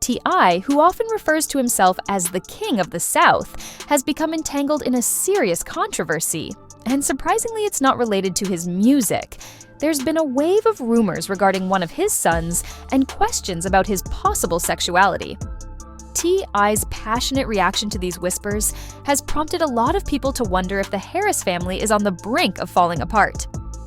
T.I., who often refers to himself as the King of the South, has become entangled in a serious controversy. And surprisingly, it's not related to his music. There's been a wave of rumors regarding one of his sons and questions about his possible sexuality. T.I.'s passionate reaction to these whispers has prompted a lot of people to wonder if the Harris family is on the brink of falling apart.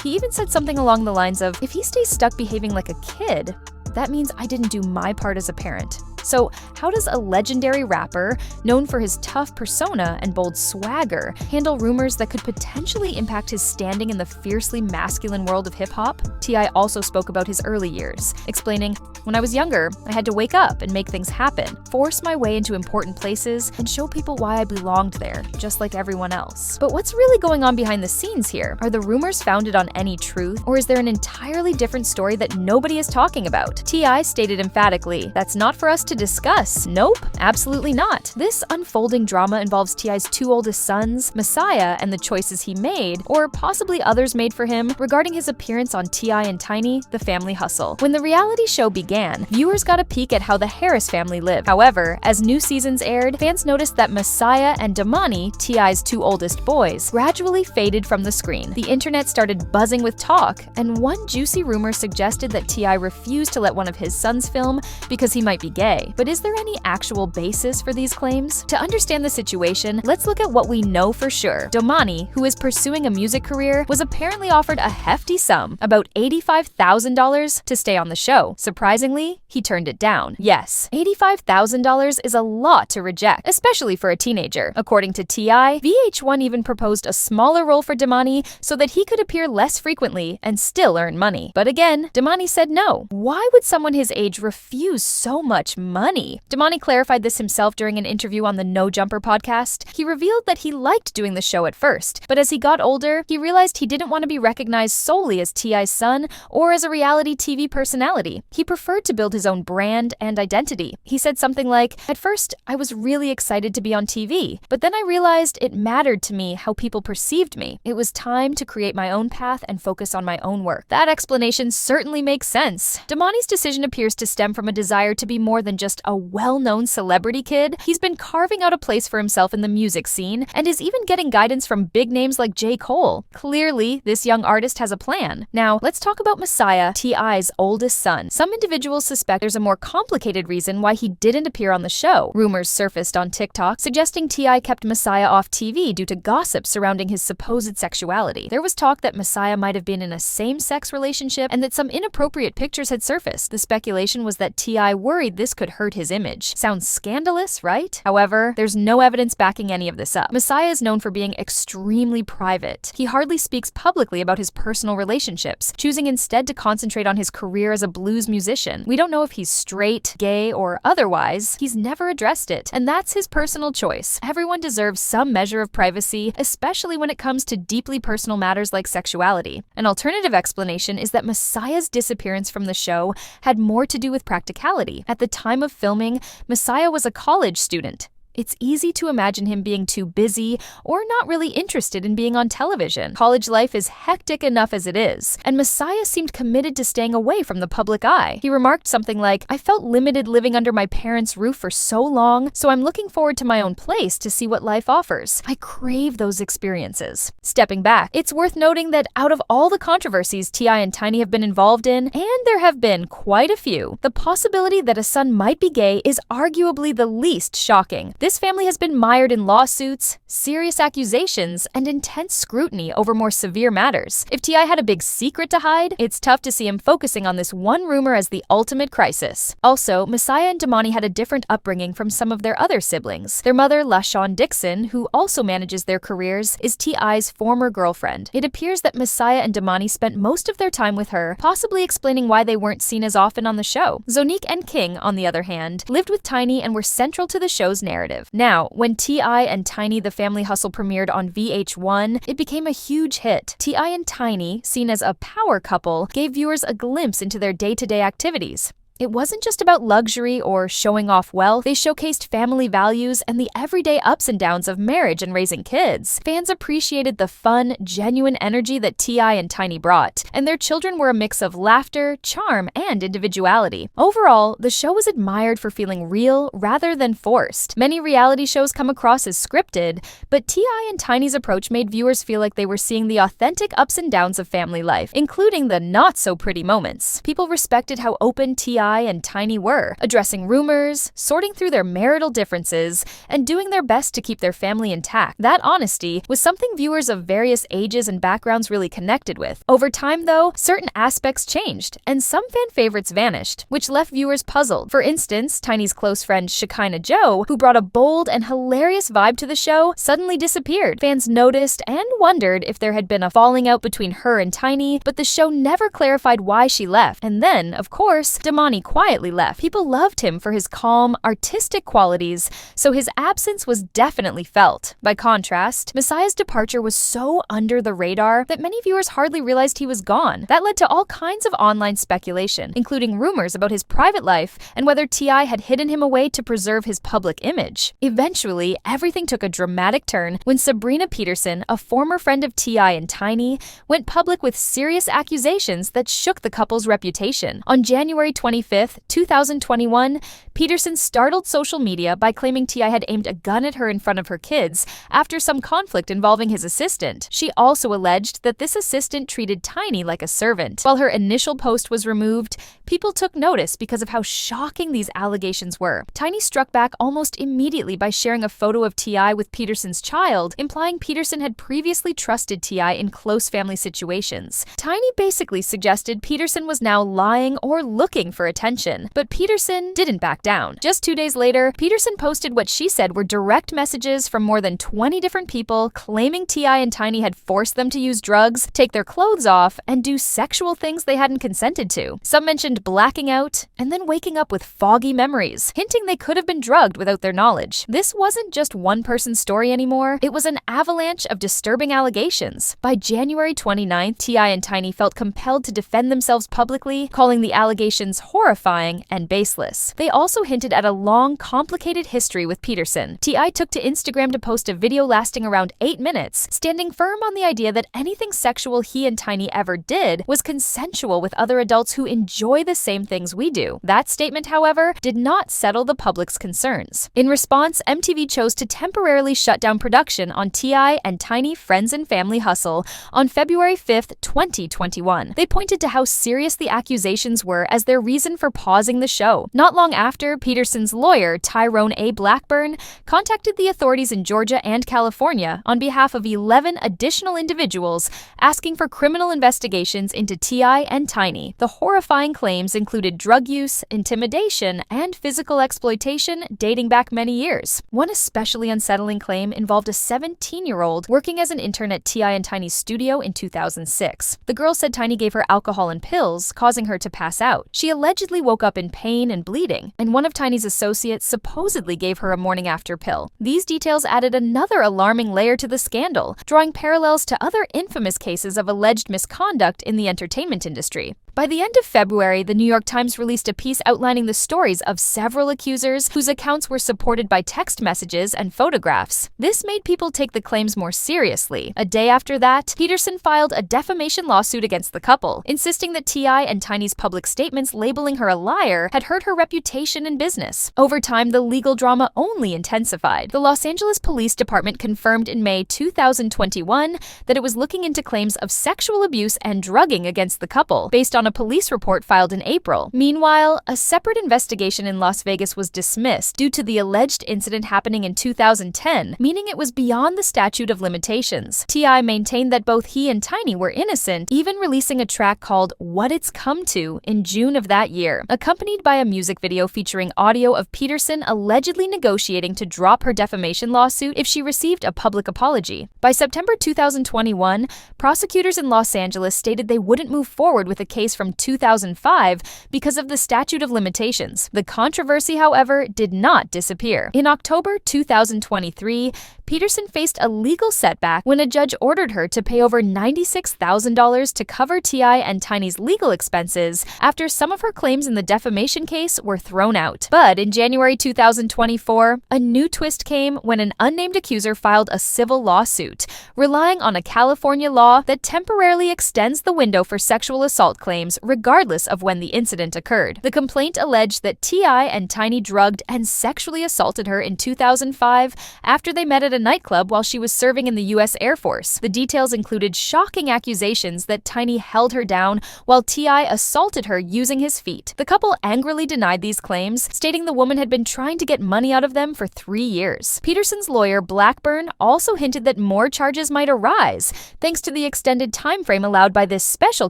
He even said something along the lines of, "If he stays stuck behaving like a kid, that means I didn't do my part as a parent." So how does a legendary rapper, known for his tough persona and bold swagger, handle rumors that could potentially impact his standing in the fiercely masculine world of hip-hop? T.I. also spoke about his early years, explaining, "When I was younger, I had to wake up and make things happen, force my way into important places, and show people why I belonged there, just like everyone else." But what's really going on behind the scenes here? Are the rumors founded on any truth, or is there an entirely different story that nobody is talking about? T.I. stated emphatically, "That's not for us to discuss." Nope, absolutely not. This unfolding drama involves T.I.'s two oldest sons, Messiah and the choices he made, or possibly others made for him, regarding his appearance on T.I. and Tiny, The Family Hustle. When the reality show began, viewers got a peek at how the Harris family lived. However, as new seasons aired, fans noticed that Messiah and Damani, T.I.'s two oldest boys, gradually faded from the screen. The internet started buzzing with talk, and one juicy rumor suggested that T.I. refused to let one of his sons film because he might be gay. But is there any actual basis for these claims? To understand the situation, let's look at what we know for sure. Damani, who is pursuing a music career, was apparently offered a hefty sum, about $85,000, to stay on the show. Surprisingly, he turned it down. Yes, $85,000 is a lot to reject, especially for a teenager. According to T.I., VH1 even proposed a smaller role for Damani so that he could appear less frequently and still earn money. But again, Damani said no. Why would someone his age refuse so much money? Damani clarified this himself during an interview on the No Jumper podcast. He revealed that he liked doing the show at first, but as he got older, he realized he didn't want to be recognized solely as T.I.'s son or as a reality TV personality. He preferred to build his own brand and identity. He said something like, "At first, I was really excited to be on TV, but then I realized it mattered to me how people perceived me. It was time to create my own path and focus on my own work." That explanation certainly makes sense. Damani's decision appears to stem from a desire to be more than just a well-known celebrity kid. He's been carving out a place for himself in the music scene and is even getting guidance from big names like J. Cole. Clearly, this young artist has a plan. Now, let's talk about Messiah, T.I.'s oldest son. Some individuals suspect there's a more complicated reason why he didn't appear on the show. Rumors surfaced on TikTok suggesting T.I. kept Messiah off TV due to gossip surrounding his supposed sexuality. There was talk that Messiah might have been in a same-sex relationship and that some inappropriate pictures had surfaced. The speculation was that T.I. worried this could hurt his image. Sounds scandalous, right? However, there's no evidence backing any of this up. Messiah is known for being extremely private. He hardly speaks publicly about his personal relationships, choosing instead to concentrate on his career as a blues musician. We don't know if he's straight, gay, or otherwise. He's never addressed it, and that's his personal choice. Everyone deserves some measure of privacy, especially when it comes to deeply personal matters like sexuality. An alternative explanation is that Messiah's disappearance from the show had more to do with practicality. At the time of filming, Messiah was a college student. It's easy to imagine him being too busy or not really interested in being on television. College life is hectic enough as it is, and Messiah seemed committed to staying away from the public eye. He remarked something like, "I felt limited living under my parents' roof for so long, so I'm looking forward to my own place to see what life offers. I crave those experiences." Stepping back, it's worth noting that out of all the controversies T.I. and Tiny have been involved in, and there have been quite a few, the possibility that a son might be gay is arguably the least shocking. This family has been mired in lawsuits, serious accusations, and intense scrutiny over more severe matters. If T.I. had a big secret to hide, it's tough to see him focusing on this one rumor as the ultimate crisis. Also, Messiah and Damani had a different upbringing from some of their other siblings. Their mother, LaShawn Dixon, who also manages their careers, is T.I.'s former girlfriend. It appears that Messiah and Damani spent most of their time with her, possibly explaining why they weren't seen as often on the show. Zonique and King, on the other hand, lived with Tiny and were central to the show's narrative. Now, when T.I. and Tiny The Family Hustle premiered on VH1, it became a huge hit. T.I. and Tiny, seen as a power couple, gave viewers a glimpse into their day-to-day activities. It wasn't just about luxury or showing off wealth. They showcased family values and the everyday ups and downs of marriage and raising kids. Fans appreciated the fun, genuine energy that T.I. and Tiny brought, and their children were a mix of laughter, charm, and individuality. Overall, the show was admired for feeling real rather than forced. Many reality shows come across as scripted, but T.I. and Tiny's approach made viewers feel like they were seeing the authentic ups and downs of family life, including the not-so-pretty moments. People respected how open T.I. and Tiny were, addressing rumors, sorting through their marital differences, and doing their best to keep their family intact. That honesty was something viewers of various ages and backgrounds really connected with. Over time, though, certain aspects changed, and some fan favorites vanished, which left viewers puzzled. For instance, Tiny's close friend Shekinah Joe, who brought a bold and hilarious vibe to the show, suddenly disappeared. Fans noticed and wondered if there had been a falling out between her and Tiny, but the show never clarified why she left. And then, of course, Damani quietly left. People loved him for his calm, artistic qualities, so his absence was definitely felt. By contrast, Messiah's departure was so under the radar that many viewers hardly realized he was gone. That led to all kinds of online speculation, including rumors about his private life and whether T.I. had hidden him away to preserve his public image. Eventually, everything took a dramatic turn when Sabrina Peterson, a former friend of T.I. and Tiny, went public with serious accusations that shook the couple's reputation. On January 25th, 2021, Peterson startled social media by claiming T.I. had aimed a gun at her in front of her kids after some conflict involving his assistant. She also alleged that this assistant treated Tiny like a servant. While her initial post was removed, people took notice because of how shocking these allegations were. Tiny struck back almost immediately by sharing a photo of T.I. with Peterson's child, implying Peterson had previously trusted T.I. in close family situations. Tiny basically suggested Peterson was now lying or looking for attention, but Peterson didn't back down. Just 2 days later, Peterson posted what she said were direct messages from more than 20 different people claiming T.I. and Tiny had forced them to use drugs, take their clothes off, and do sexual things they hadn't consented to. Some mentioned blacking out and then waking up with foggy memories, hinting they could have been drugged without their knowledge. This wasn't just one person's story anymore, it was an avalanche of disturbing allegations. By January 29th, T.I. and Tiny felt compelled to defend themselves publicly, calling the allegations horrifying and baseless. They also hinted at a long, complicated history with Peterson. T.I. took to Instagram to post a video lasting around 8 minutes, standing firm on the idea that anything sexual he and Tiny ever did was consensual with other adults who enjoy the same things we do. That statement, however, did not settle the public's concerns. In response, MTV chose to temporarily shut down production on T.I. and Tiny Friends and Family Hustle on February 5th, 2021. They pointed to how serious the accusations were as their reason for pausing the show. Not long after, Peterson's lawyer, Tyrone A. Blackburn, contacted the authorities in Georgia and California on behalf of 11 additional individuals, asking for criminal investigations into T.I. and Tiny. The horrifying claims included drug use, intimidation, and physical exploitation dating back many years. One especially unsettling claim involved a 17-year-old working as an intern at T.I. and Tiny's studio in 2006. The girl said Tiny gave her alcohol and pills, causing her to pass out. She allegedly woke up in pain and bleeding, and one of Tiny's associates supposedly gave her a morning-after pill. These details added another alarming layer to the scandal, drawing parallels to other infamous cases of alleged misconduct in the entertainment industry. By the end of February, the New York Times released a piece outlining the stories of several accusers whose accounts were supported by text messages and photographs. This made people take the claims more seriously. A day after that, Peterson filed a defamation lawsuit against the couple, insisting that T.I. and Tiny's public statements labeling her a liar had hurt her reputation in business. Over time, the legal drama only intensified. The Los Angeles Police Department confirmed in May 2021 that it was looking into claims of sexual abuse and drugging against the couple, based on a police report filed in April. Meanwhile, a separate investigation in Las Vegas was dismissed due to the alleged incident happening in 2010, meaning it was beyond the statute of limitations. T.I. maintained that both he and Tiny were innocent, even releasing a track called What It's Come To in June of that year, accompanied by a music video featuring audio of Peterson allegedly negotiating to drop her defamation lawsuit if she received a public apology. By September 2021, prosecutors in Los Angeles stated they wouldn't move forward with a case case from 2005 because of the statute of limitations. The controversy, however, did not disappear. In October 2023, Peterson faced a legal setback when a judge ordered her to pay over $96,000 to cover T.I. and Tiny's legal expenses after some of her claims in the defamation case were thrown out. But in January 2024, a new twist came when an unnamed accuser filed a civil lawsuit, relying on a California law that temporarily extends the window for sexual assault claims regardless of when the incident occurred. The complaint alleged that T.I. and Tiny drugged and sexually assaulted her in 2005 after they met at a nightclub while she was serving in the U.S. Air Force. The details included shocking accusations that Tiny held her down while T.I. assaulted her using his feet. The couple angrily denied these claims, stating the woman had been trying to get money out of them for 3 years. Peterson's lawyer, Blackburn, also hinted that more charges might arise, thanks to the extended time frame allowed by this special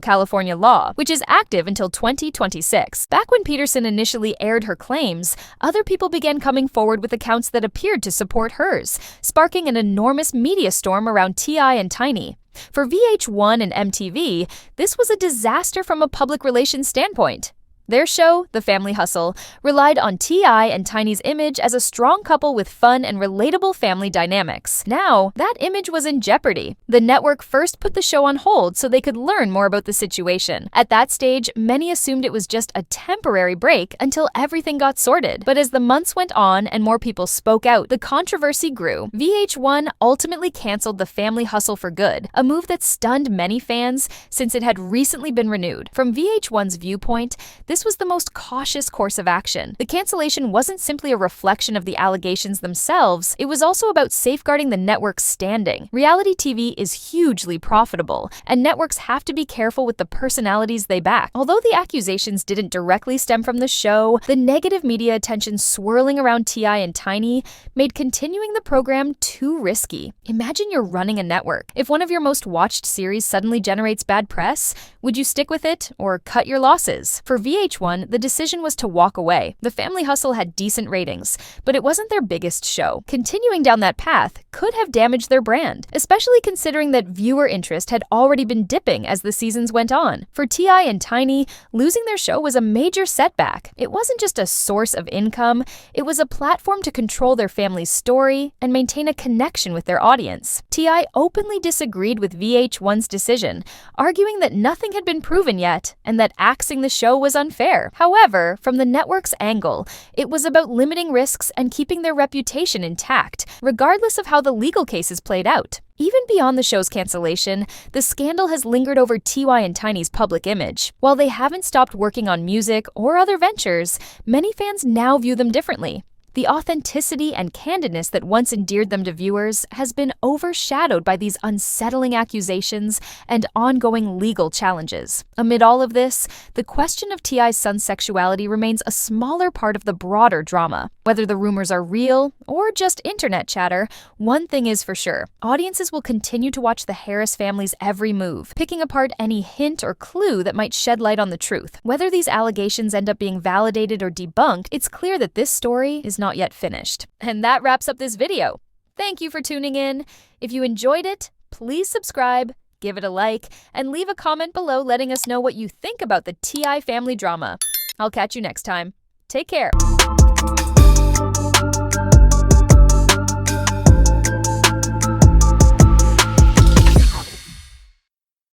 California law, which is active until 2026. Back when Peterson initially aired her claims, other people began coming forward with accounts that appeared to support hers, sparking an enormous media storm around T.I. and Tiny. For VH1 and MTV, this was a disaster from a public relations standpoint. Their show, The Family Hustle, relied on T.I. and Tiny's image as a strong couple with fun and relatable family dynamics. Now, that image was in jeopardy. The network first put the show on hold so they could learn more about the situation. At that stage, many assumed it was just a temporary break until everything got sorted. But as the months went on and more people spoke out, the controversy grew. VH1 ultimately canceled The Family Hustle for good, a move that stunned many fans since it had recently been renewed. From VH1's viewpoint, this was the most cautious course of action. The cancellation wasn't simply a reflection of the allegations themselves, it was also about safeguarding the network's standing. Reality TV is hugely profitable, and networks have to be careful with the personalities they back. Although the accusations didn't directly stem from the show, the negative media attention swirling around T.I. and Tiny made continuing the program too risky. Imagine you're running a network. If one of your most watched series suddenly generates bad press, would you stick with it or cut your losses? For VH1, the decision was to walk away. The Family Hustle had decent ratings, but it wasn't their biggest show. Continuing down that path could have damaged their brand, especially considering that viewer interest had already been dipping as the seasons went on. For T.I. and Tiny, losing their show was a major setback. It wasn't just a source of income, it was a platform to control their family's story and maintain a connection with their audience. T.I. openly disagreed with VH1's decision, arguing that nothing had been proven yet and that axing the show was unfair. However, from the network's angle, it was about limiting risks and keeping their reputation intact, regardless of how the legal cases played out. Even beyond the show's cancellation, the scandal has lingered over T.Y. and Tiny's public image. While they haven't stopped working on music or other ventures, many fans now view them differently. The authenticity and candidness that once endeared them to viewers has been overshadowed by these unsettling accusations and ongoing legal challenges. Amid all of this, the question of T.I.'s son's sexuality remains a smaller part of the broader drama. Whether the rumors are real or just internet chatter, one thing is for sure. Audiences will continue to watch the Harris family's every move, picking apart any hint or clue that might shed light on the truth. Whether these allegations end up being validated or debunked, it's clear that this story is not yet finished. And that wraps up this video. Thank you for tuning in. If you enjoyed it, please subscribe, give it a like, and leave a comment below letting us know what you think about the T.I. family drama. I'll catch you next time. Take care.